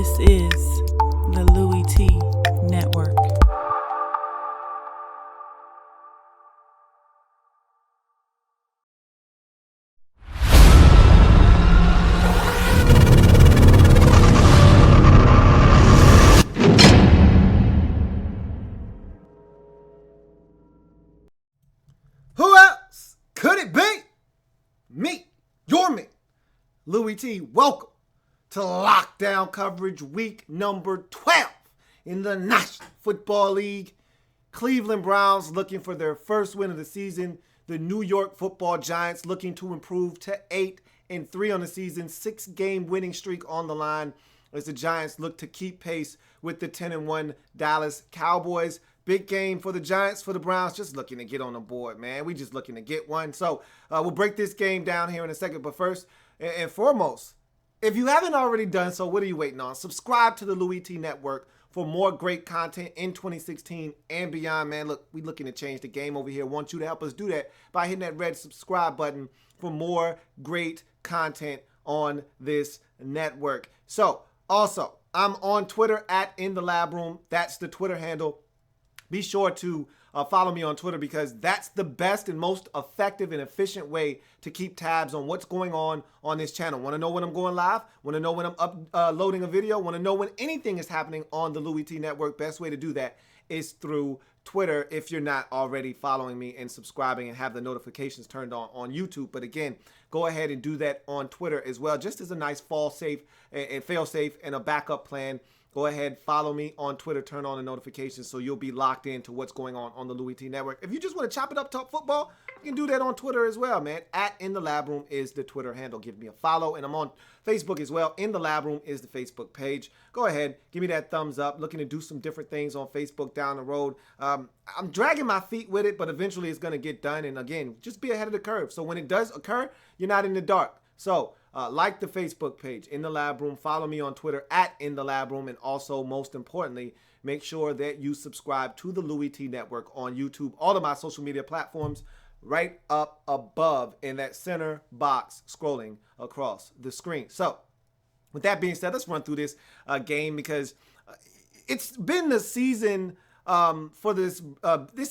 This is the Louie Tee Network. Who else could it be? Me, your me, Louie T. Welcome to Lockdown Coverage Week number 12 in the National Football League. Cleveland Browns looking for their first win of the season. The New York Football Giants looking to improve to 8-3 on the season. 6-game winning streak on the line as the Giants look to keep pace with the 10-1 Dallas Cowboys. Big game for the Giants, for the Browns, just looking to get on the board, man. We just looking to get one. So we'll break this game down here in a second. But first and foremost, if you haven't already done so, what are you waiting on? Subscribe to the Louie Tee Network for more great content in 2016 and beyond, man. Look, we looking to change the game over here. Want you to help us do that by hitting that red subscribe button for more great content on this network. So also, I'm on Twitter at In the Lab Room. That's the Twitter handle. Be sure to follow me on Twitter because that's the best and most effective and efficient way to keep tabs on what's going on this channel. Want to know when I'm going live? Want to know when I'm uploading a video? Want to know when anything is happening on the Louie Tee Network? Best way to do that is through Twitter if you're not already following me and subscribing and have the notifications turned on YouTube. But again, go ahead and do that on Twitter as well, just as a nice fall safe and fail safe and a backup plan. Go ahead, follow me on Twitter, turn on the notifications so you'll be locked into what's going on the Louie Tee Network. If you just want to chop it up, talk football, you can do that on Twitter as well, man. At In the Lab Room is the Twitter handle. Give me a follow, and I'm on Facebook as well. In the Lab Room is the Facebook page. Go ahead, give me that thumbs up. Looking to do some different things on Facebook down the road. I'm dragging my feet with it, but eventually it's going to get done. And again, just be ahead of the curve. So when it does occur, you're not in the dark. So like the Facebook page, In the Lab Room. Follow me on Twitter at In the Lab Room. And also, most importantly, make sure that you subscribe to the Louie Tee Network on YouTube. All of my social media platforms right up above in that center box scrolling across the screen. So with that being said, let's run through this game because it's been the season for this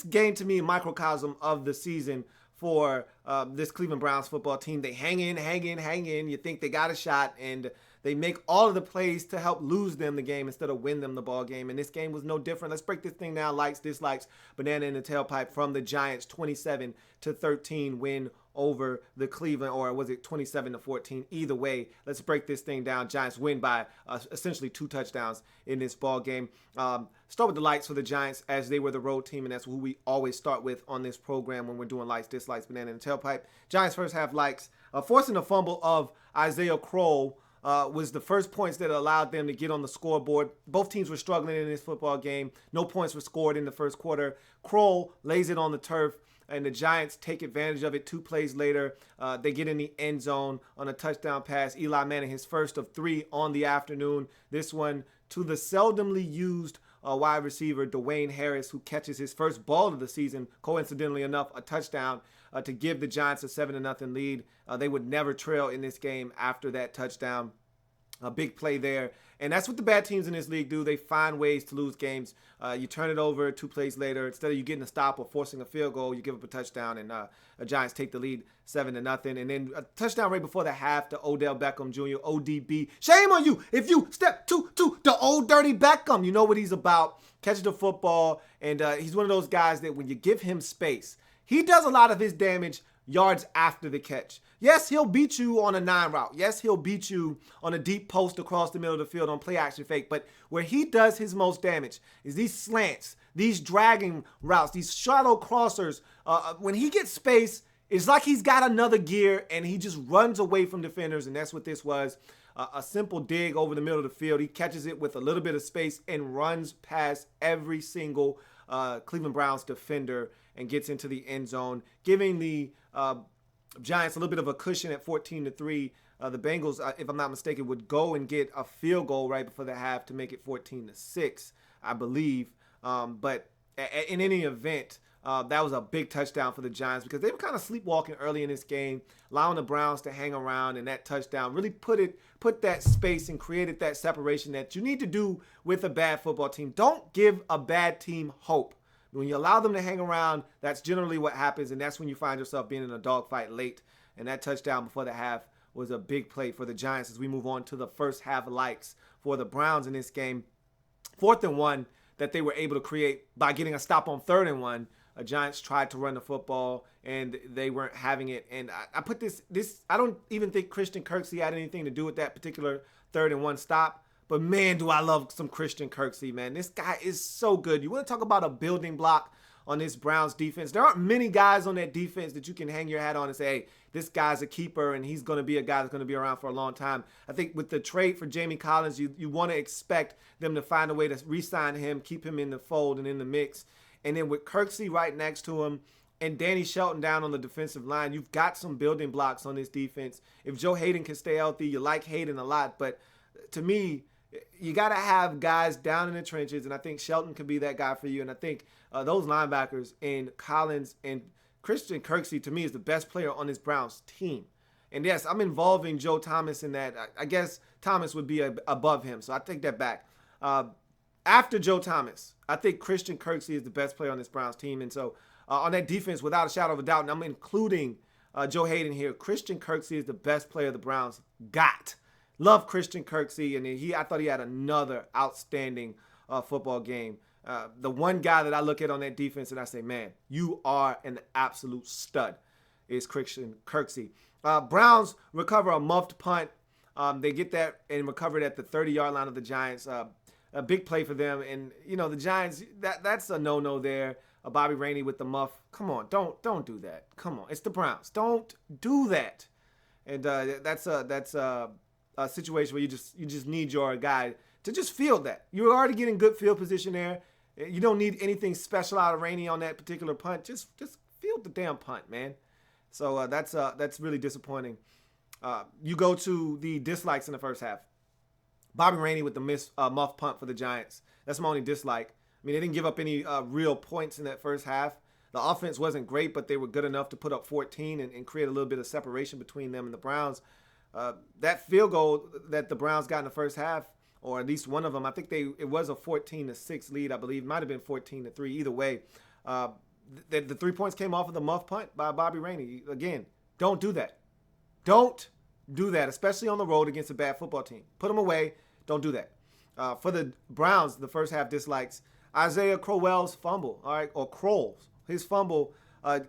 game, to me, a microcosm of the season for this Cleveland Browns football team. They hang in. You think they got a shot, and they make all of the plays to help lose them the game instead of win them the ball game. And this game was no different. Let's break this thing down. Likes, dislikes, banana in the tailpipe from the Giants' 27-13 win over the Cleveland, or was it 27-14? Either way, let's break this thing down. Giants win by essentially 2 touchdowns in this ball game. Start with the likes for the Giants, as they were the road team, and that's who we always start with on this program when we're doing likes, dislikes, banana in the tailpipe. Giants first half likes. Forcing a fumble of Isaiah Crowell was the first points that allowed them to get on the scoreboard. Both teams were struggling in this football game. No points were scored in the first quarter. Crowell lays it on the turf, and the Giants take advantage of it. 2 plays later, they get in the end zone on a touchdown pass. Eli Manning, his first of 3 on the afternoon. This one to the seldomly used wide receiver, Dwayne Harris, who catches his first ball of the season, coincidentally enough, a touchdown to give the Giants a 7-0 lead. They would never trail in this game after that touchdown. A big play there. And that's what the bad teams in this league do. They find ways to lose games. You turn it over 2 plays later. Instead of you getting a stop or forcing a field goal, you give up a touchdown, and the Giants take the lead 7-0. And then a touchdown right before the half to Odell Beckham Jr., ODB. Shame on you if you step to the old dirty Beckham. You know what he's about. Catches the football, and he's one of those guys that when you give him space, he does a lot of his damage yards after the catch. Yes, he'll beat you on a 9 route. Yes, he'll beat you on a deep post across the middle of the field on play action fake. But where he does his most damage is these slants, these dragging routes, these shallow crossers. When he gets space, it's like he's got another gear and he just runs away from defenders. And that's what this was. A simple dig over the middle of the field. He catches it with a little bit of space and runs past every single Cleveland Browns defender and gets into the end zone, giving the Giants a little bit of a cushion at 14-3. The Bengals, if I'm not mistaken, would go and get a field goal right before the half to make it 14-6, I believe. But in any event, That was a big touchdown for the Giants because they were kind of sleepwalking early in this game, allowing the Browns to hang around, and that touchdown really put that space and created that separation that you need to do with a bad football team. Don't give a bad team hope. When you allow them to hang around, that's generally what happens, and that's when you find yourself being in a dogfight late. And that touchdown before the half was a big play for the Giants as we move on to the first half likes for the Browns in this game. 4th and 1 that they were able to create by getting a stop on 3rd and 1. Giants tried to run the football, and they weren't having it. And I put this. I don't even think Christian Kirksey had anything to do with that particular 3rd and 1 stop. But, man, do I love some Christian Kirksey, man. This guy is so good. You want to talk about a building block on this Browns defense. There aren't many guys on that defense that you can hang your hat on and say, hey, this guy's a keeper and he's going to be a guy that's going to be around for a long time. I think with the trade for Jamie Collins, you want to expect them to find a way to re-sign him, keep him in the fold and in the mix. And then with Kirksey right next to him and Danny Shelton down on the defensive line, you've got some building blocks on this defense. If Joe Hayden can stay healthy, you like Hayden a lot. But to me, you got to have guys down in the trenches, and I think Shelton could be that guy for you. And I think those linebackers in Collins and Christian Kirksey, to me, is the best player on this Browns team. And, yes, I'm involving Joe Thomas in that. I guess Thomas would be above him, so I take that back. After Joe Thomas, I think Christian Kirksey is the best player on this Browns team. And so on that defense, without a shadow of a doubt, and I'm including Joe Hayden here, Christian Kirksey is the best player the Browns got. Love Christian Kirksey, and I thought he had another outstanding football game. The one guy that I look at on that defense and I say, man, you are an absolute stud, is Christian Kirksey. Browns recover a muffed punt. They get that and recover it at the 30-yard line of the Giants. A big play for them. And, the Giants, that's a no-no there. Bobby Rainey with the muff. Come on, don't do that. Come on, it's the Browns. Don't do that. And that's a situation where you just need your guy to just field that. You're already getting good field position there. You don't need anything special out of Rainey on that particular punt. Just field the damn punt, man. So that's really disappointing. You go to the dislikes in the first half. Bobby Rainey with the muff punt for the Giants. That's my only dislike. I mean, they didn't give up any real points in that first half. The offense wasn't great, but they were good enough to put up 14 and create a little bit of separation between them and the Browns. That field goal that the Browns got in the first half, or at least one of them, I think it was a 14-6 lead, I believe. It might have been 14-3. Either way, the 3 points came off of the muff punt by Bobby Rainey. Again, don't do that. Don't do that, especially on the road against a bad football team. Put them away. Don't do that. For the Browns, the first half dislikes, Isaiah Crowell's fumble, all right, or Crowell's. His fumble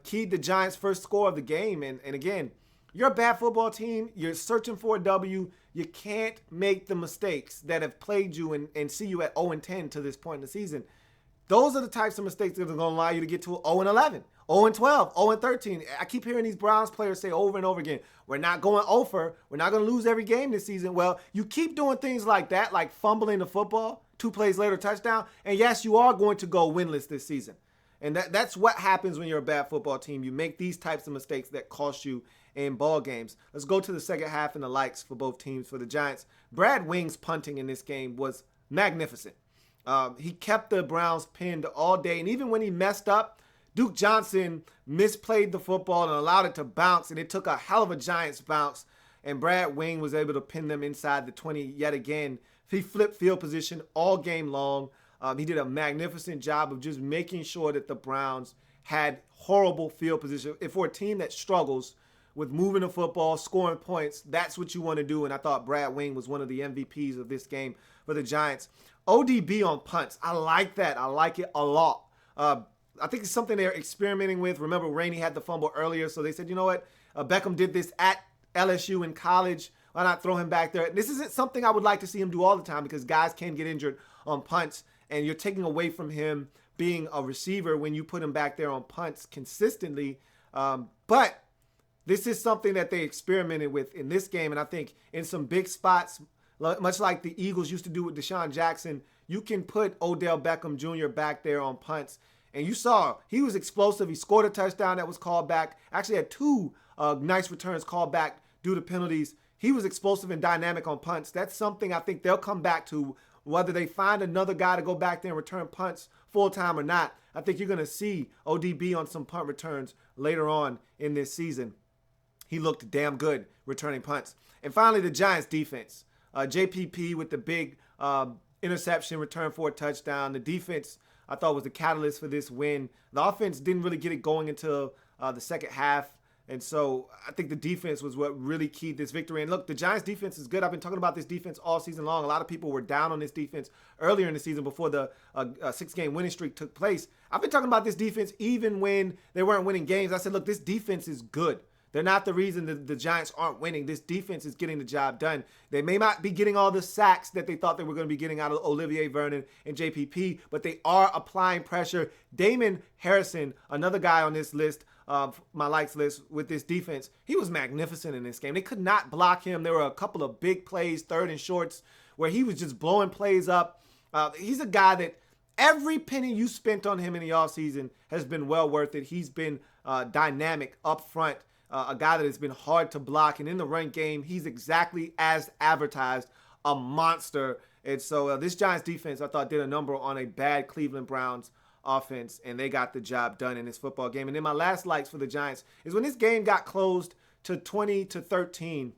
keyed the Giants' first score of the game. And again, you're a bad football team. You're searching for a W. You can't make the mistakes that have plagued you and see you at 0-10 to this point in the season. Those are the types of mistakes that are going to allow you to get to 0-11, 0-12, 0-13. I keep hearing these Browns players say over and over again, we're not going over. We're not going to lose every game this season. Well, you keep doing things like that, like fumbling the football, 2 plays later, touchdown. And yes, you are going to go winless this season. And that's what happens when you're a bad football team. You make these types of mistakes that cost you in ball games. Let's go to the second half and the likes for both teams. For the Giants, Brad Wing's punting in this game was magnificent. He kept the Browns pinned all day. And even when he messed up, Duke Johnson misplayed the football and allowed it to bounce. And it took a hell of a Giants bounce. And Brad Wing was able to pin them inside the 20 yet again. He flipped field position all game long. He did a magnificent job of just making sure that the Browns had horrible field position. If for a team that struggles with moving the football, scoring points, that's what you want to do. And I thought Brad Wing was one of the MVPs of this game for the Giants. ODB on punts. I like that. I like it a lot. I think it's something they're experimenting with. Remember, Rainey had the fumble earlier, so they said, you know what? Beckham did this at LSU in college. Why not throw him back there? This isn't something I would like to see him do all the time because guys can get injured on punts, and you're taking away from him being a receiver when you put him back there on punts consistently. But this is something that they experimented with in this game, and I think in some big spots, much like the Eagles used to do with Deshaun Jackson, you can put Odell Beckham Jr. back there on punts. And you saw he was explosive. He scored a touchdown that was called back. Actually had 2 nice returns called back due to penalties. He was explosive and dynamic on punts. That's something I think they'll come back to, whether they find another guy to go back there and return punts full-time or not, I think you're going to see ODB on some punt returns later on in this season. He looked damn good returning punts. And finally, the Giants defense. JPP with the big interception return for a touchdown. The defense, I thought, was the catalyst for this win. The offense didn't really get it going until the second half. And so I think the defense was what really keyed this victory. And look, the Giants defense is good. I've been talking about this defense all season long. A lot of people were down on this defense earlier in the season before the 6-game winning streak took place. I've been talking about this defense even when they weren't winning games. I said, look, this defense is good. They're not the reason that the Giants aren't winning. This defense is getting the job done. They may not be getting all the sacks that they thought they were going to be getting out of Olivier Vernon and JPP, but they are applying pressure. Damon Harrison, another guy on this list, my likes list with this defense, he was magnificent in this game. They could not block him. There were a couple of big plays, third and shorts, where he was just blowing plays up. He's a guy that every penny you spent on him in the offseason has been well worth it. He's been dynamic up front. A guy that has been hard to block. And in the run game, he's exactly as advertised, a monster. And so this Giants defense, I thought, did a number on a bad Cleveland Browns offense, and they got the job done in this football game. And then my last likes for the Giants is when this game got closed to 20-13,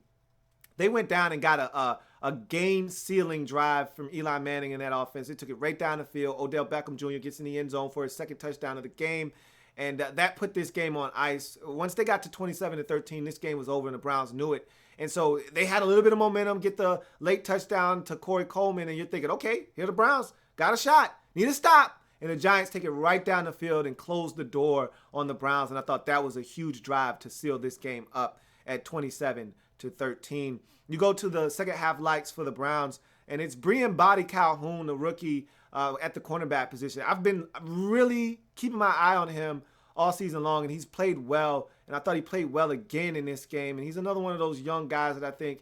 they went down and got a game-sealing drive from Eli Manning in that offense. They took it right down the field. Odell Beckham Jr. gets in the end zone for his second touchdown of the game. And that put this game on ice. Once they got to 27-13, this game was over, and the Browns knew it. And so they had a little bit of momentum, get the late touchdown to Corey Coleman, and you're thinking, okay, here the Browns got a shot, need a stop. And the Giants take it right down the field and close the door on the Browns. And I thought that was a huge drive to seal this game up at 27-13. You go to the second half likes for the Browns, and it's Brian Body Calhoun, the rookie, at the cornerback position. I've been really keeping my eye on him all season long, and he's played well, and I thought he played well again in this game. And he's another one of those young guys that I think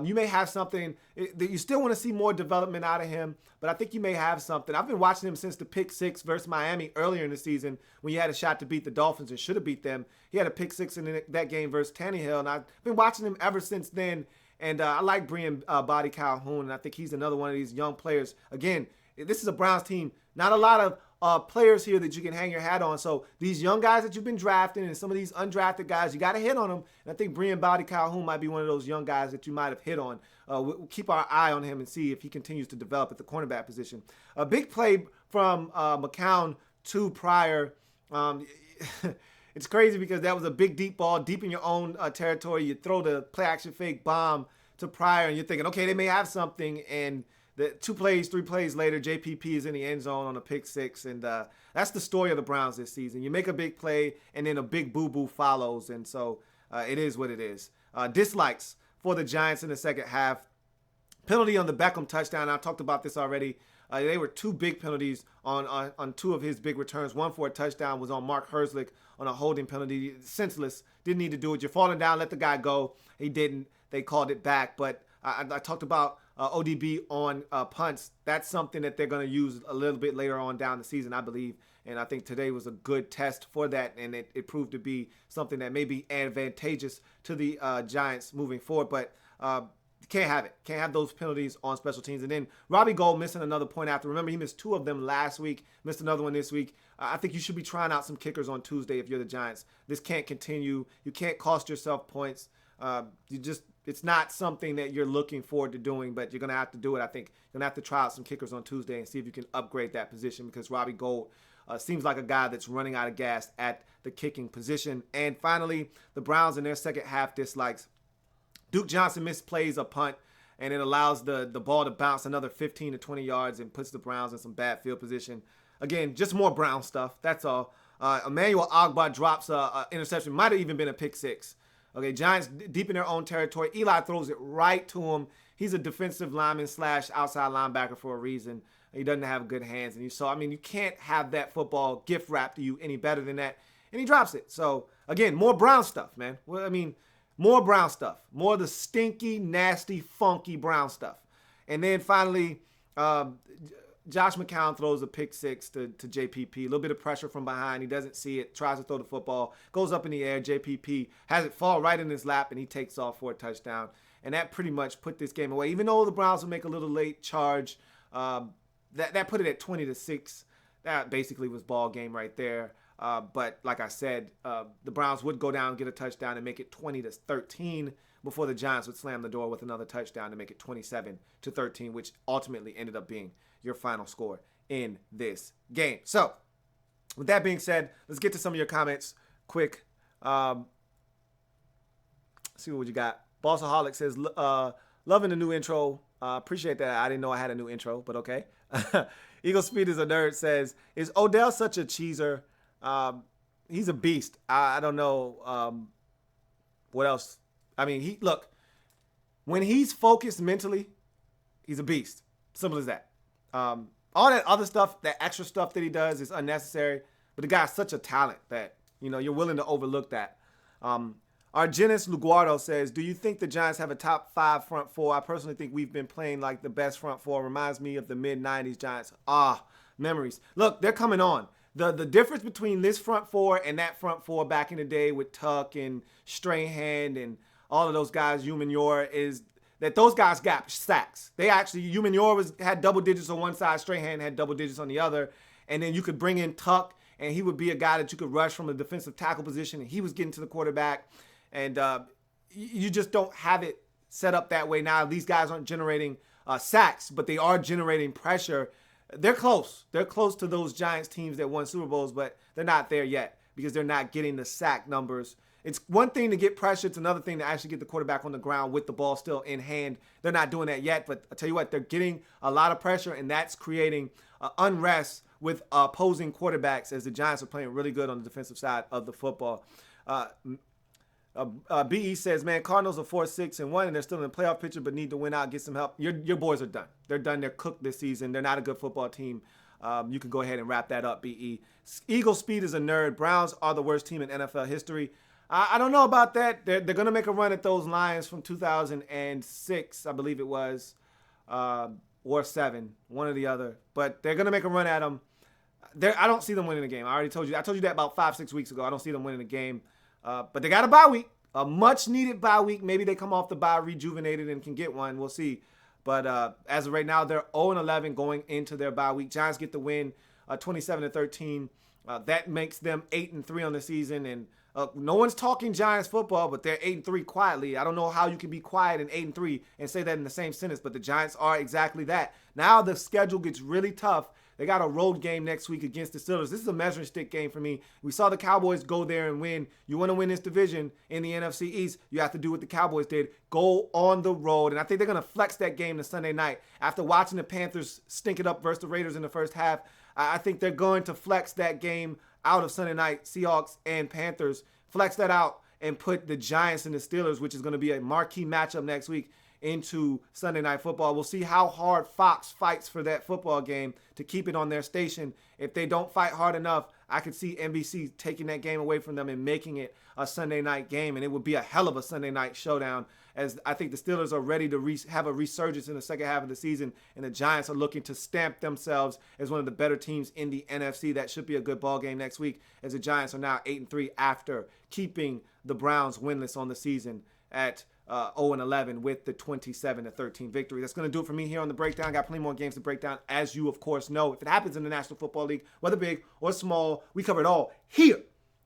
you may have something that you still want to see more development out of him, but I think you may have something. I've been watching him since the pick six versus Miami earlier in the season when you had a shot to beat the Dolphins and should have beat them. He had a pick six in that game versus Tannehill, and I've been watching him ever since then. And I like Brian Body Calhoun, and I think he's another one of these young players. Again, this is a Browns team. Not a lot of players here that you can hang your hat on. So these young guys that you've been drafting and some of these undrafted guys, you got to hit on them. And I think Brian Body Calhoun might be one of those young guys that you might have hit on. We'll keep our eye on him and see if he continues to develop at the cornerback position. A big play from McCown to Pryor. It's crazy because that was a big deep ball deep in your own territory. You throw the play action fake bomb to Pryor and you're thinking, okay, they may have something. And the 3 plays later, JPP is in the end zone on a pick six. And that's the story of the Browns this season. You make a big play and then a big boo-boo follows. And so it is what it is. Dislikes for the Giants in the second half. Penalty on the Beckham touchdown. I talked about this already. They were 2 big penalties on 2 of his big returns. One for a touchdown was on Mark Herzlich on a holding penalty. Senseless. Didn't need to do it. You're falling down. Let the guy go. He didn't. They called it back. But I talked about ODB on punts. That's something that they're going to use a little bit later on down the season, I believe. And I think today was a good test for that. And it proved to be something that may be advantageous to the Giants moving forward. But can't have it. Can't have those penalties on special teams. And then Robbie Gould missing another point after. Remember, he missed 2 of them last week. Missed another one this week. I think you should be trying out some kickers on Tuesday if you're the Giants. This can't continue. You can't cost yourself points. It's not something that you're looking forward to doing, but you're going to have to do it. I think you're going to have to try out some kickers on Tuesday and see if you can upgrade that position because Robbie Gould seems like a guy that's running out of gas at the kicking position. And finally, the Browns in their second half dislikes. Duke Johnson misplays a punt, and it allows the ball to bounce another 15 to 20 yards and puts the Browns in some bad field position. Again, just more Brown stuff. That's all. Emmanuel Ogbah drops an interception. Might have even been a pick six. Okay, Giants deep in their own territory. Eli throws it right to him. He's a defensive lineman / outside linebacker for a reason. He doesn't have good hands. And you can't have that football gift wrapped to you any better than that. And he drops it. So, again, more Brown stuff, man. More Brown stuff. More of the stinky, nasty, funky Brown stuff. And then finally, Josh McCown throws a pick six to JPP. A little bit of pressure from behind. He doesn't see it. Tries to throw the football. Goes up in the air. JPP has it fall right in his lap, and he takes off for a touchdown. And that pretty much put this game away. Even though the Browns would make a little late charge, that put it at 20-6. that basically was ball game right there. But like I said, the Browns would go down, get a touchdown, and make it 20-13 before the Giants would slam the door with another touchdown to make it 27-13, which ultimately ended up being your final score in this game. So, with that being said, let's get to some of your comments quick. See what you got. Bossaholic says, loving the new intro. Appreciate that. I didn't know I had a new intro, but okay. Eagle Speed is a nerd says, is Odell such a cheeser? He's a beast. I don't know what else. I mean, look, when he's focused mentally, he's a beast. Simple as that. All that other stuff, that extra stuff that he does is unnecessary. But the guy's such a talent that, you're willing to overlook that. Argenis Luguardo says, do you think the Giants have a top 5 front four? I personally think we've been playing like the best front four. Reminds me of the mid-90s Giants. Memories. Look, they're coming on. The difference between this front four and that front four back in the day with Tuck and Strahan and all of those guys, Umenyor, is that those guys got sacks. They actually, Umenyor had double digits on one side, Strahan had double digits on the other, and then you could bring in Tuck, and he would be a guy that you could rush from a defensive tackle position, and he was getting to the quarterback. And you just don't have it set up that way now. These guys aren't generating sacks, but they are generating pressure. They're close. They're close to those Giants teams that won Super Bowls, but they're not there yet because they're not getting the sack numbers. It's one thing to get pressure. It's another thing to actually get the quarterback on the ground with the ball still in hand. They're not doing that yet, but I tell you what, they're getting a lot of pressure, and that's creating unrest with opposing quarterbacks as the Giants are playing really good on the defensive side of the football. BE says, man, Cardinals are 4-6-1, and they're still in the playoff picture, but need to win out, get some help. Your boys are done. They're done. They're cooked this season. They're not a good football team. You can go ahead and wrap that up, BE. Eagle Speed is a nerd. Browns are the worst team in NFL history. I don't know about that. They're going to make a run at those Lions from 2006, I believe it was, or 7, one or the other. But they're going to make a run at them. I don't see them winning the game. I already told you. I told you that about 5-6 weeks ago. I don't see them winning the game. But they got a bye week, a much-needed bye week. Maybe they come off the bye rejuvenated and can get one. We'll see. But as of right now, they're 0-11 going into their bye week. Giants get the win, 27-13. That makes them 8-3 on the season. And no one's talking Giants football, but they're 8-3 quietly. I don't know how you can be quiet and 8-3 and say that in the same sentence, but the Giants are exactly that. Now the schedule gets really tough. They got a road game next week against the Steelers. This is a measuring stick game for me. We saw the Cowboys go there and win. You want to win this division in the NFC East, you have to do what the Cowboys did. Go on the road. And I think they're going to flex that game to Sunday night. After watching the Panthers stink it up versus the Raiders in the first half, I think they're going to flex that game out of Sunday night, Seahawks and Panthers. Flex that out and put the Giants and the Steelers, which is going to be a marquee matchup next week, into Sunday Night Football. We'll see how hard Fox fights for that football game to keep it on their station. If they don't fight hard enough, I could see NBC taking that game away from them and making it a Sunday night game, and it would be a hell of a Sunday night showdown, as I think the Steelers are ready to have a resurgence in the second half of the season, and the Giants are looking to stamp themselves as one of the better teams in the NFC. That should be a good ball game next week, as the Giants are now 8-3 after keeping the Browns winless on the season at 0-11 with the 27-13 victory. That's going to do it for me here on The Breakdown. Got plenty more games to break down, as you, of course, know. If it happens in the National Football League, whether big or small, we cover it all here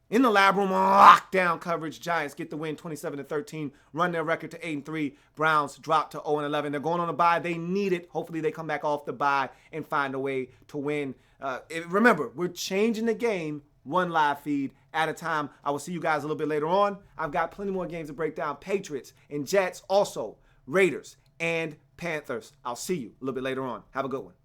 in the Lab Room on lockdown coverage. Giants get the win 27-13, run their record to 8-3. Browns drop to 0-11. They're going on a bye. They need it. Hopefully they come back off the bye and find a way to win. Remember, we're changing the game one live feed at a time. I will see you guys a little bit later on. I've got plenty more games to break down. Patriots and Jets, also Raiders and Panthers. I'll see you a little bit later on. Have a good one.